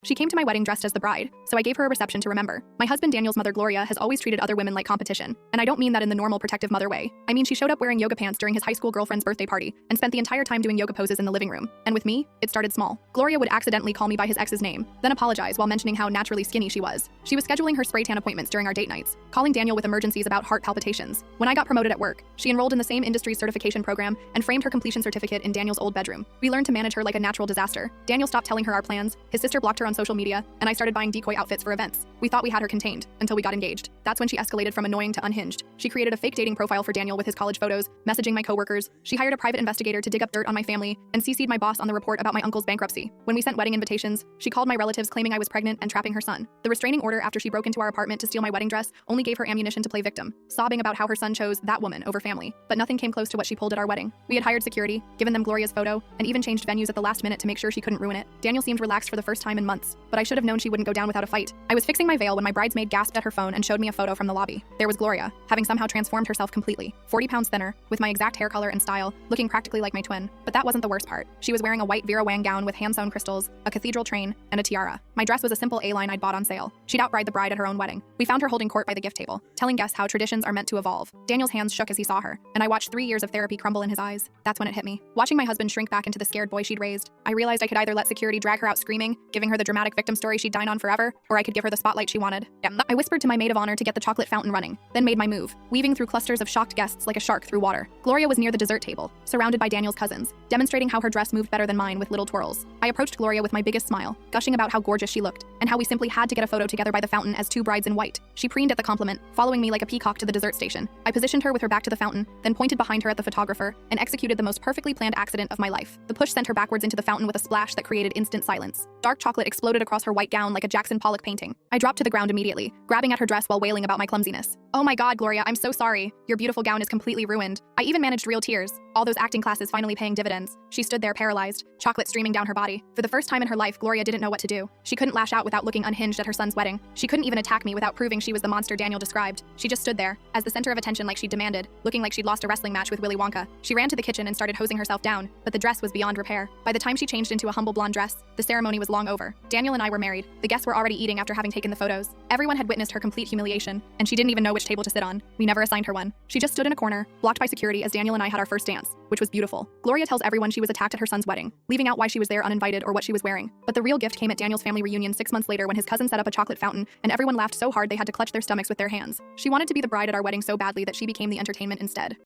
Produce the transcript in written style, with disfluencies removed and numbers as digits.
She came to my wedding dressed as the bride, so I gave her a reception to remember. My husband Daniel's mother Gloria has always treated other women like competition, and I don't mean that in the normal protective mother way. I mean she showed up wearing yoga pants during his high school girlfriend's birthday party and spent the entire time doing yoga poses in the living room. And with me, it started small. Gloria would accidentally call me by his ex's name, then apologize while mentioning how naturally skinny she was. She was scheduling her spray tan appointments during our date nights, calling Daniel with emergencies about heart palpitations. When I got promoted at work, she enrolled in the same industry certification program and framed her completion certificate in Daniel's old bedroom. We learned to manage her like a natural disaster. Daniel stopped telling her our plans, his sister blocked her on social media, and I started buying decoy outfits for events. We thought we had her contained, until we got engaged. That's when she escalated from annoying to unhinged. She created a fake dating profile for Daniel with his college photos, messaging my coworkers. She hired a private investigator to dig up dirt on my family, and CC'd my boss on the report about my uncle's bankruptcy. When we sent wedding invitations, she called my relatives claiming I was pregnant and trapping her son. The restraining order after she broke into our apartment to steal my wedding dress only gave her ammunition to play victim, sobbing about how her son chose that woman over family. But nothing came close to what she pulled at our wedding. We had hired security, given them Gloria's photo, and even changed venues at the last minute to make sure she couldn't ruin it. Daniel seemed relaxed for the first time in months, but I should have known she wouldn't go down without a fight. I was fixing my veil when my bridesmaid gasped at her phone and showed me a photo from the lobby. There was Gloria, having somehow transformed herself completely, 40 pounds thinner, with my exact hair color and style, looking practically like my twin. But that wasn't the worst part. She was wearing a white Vera Wang gown with hand-sewn crystals, a cathedral train, and a tiara. My dress was a simple A-line I'd bought on sale. She'd outbride the bride at her own wedding. We found her holding court by the gift table, telling guests how traditions are meant to evolve. Daniel's hands shook as he saw her, and I watched 3 years of therapy crumble in his eyes. That's when it hit me. Watching my husband shrink back into the scared boy she'd raised, I realized I could either let security drag her out screaming, giving her the dramatic victim story she'd dine on forever, or I could give her the spotlight she wanted. I whispered to my maid of honor to get the chocolate fountain running, then made my move, weaving through clusters of shocked guests like a shark through water. Gloria was near the dessert table, surrounded by Daniel's cousins, demonstrating how her dress moved better than mine with little twirls. I approached Gloria with my biggest smile, gushing about how gorgeous she looked, and how we simply had to get a photo together by the fountain as two brides in white. She preened at the compliment, following me like a peacock to the dessert station. I positioned her with her back to the fountain, then pointed behind her at the photographer, and executed the most perfectly planned accident of my life. The push sent her backwards into the fountain with a splash that created instant silence. Dark chocolate exploded across her white gown like a Jackson Pollock painting. I dropped to the ground immediately, grabbing at her dress while wailing about my clumsiness. Oh my god, Gloria, I'm so sorry. Your beautiful gown is completely ruined. I even managed real tears. All those acting classes finally paying dividends. She stood there paralyzed, chocolate streaming down her body. For the first time in her life, Gloria didn't know what to do. She couldn't lash out without looking unhinged at her son's wedding. She couldn't even attack me without proving she was the monster Daniel described. She just stood there, as the center of attention like she'd demanded, looking like she'd lost a wrestling match with Willy Wonka. She ran to the kitchen and started hosing herself down, but the dress was beyond repair. By the time she changed into a humble blonde dress, the ceremony was long over. Daniel and I were married. The guests were already eating after having taken the photos. Everyone had witnessed her complete humiliation, and she didn't even know which table to sit on. We never assigned her one. She just stood in a corner, blocked by security as Daniel and I had our first dance, which was beautiful. Gloria tells everyone she was attacked at her son's wedding, leaving out why she was there uninvited or what she was wearing. But the real gift came at Daniel's family reunion 6 months later when his cousin set up a chocolate fountain, and everyone laughed so hard they had to clutch their stomachs with their hands. She wanted to be the bride at our wedding so badly that she became the entertainment instead.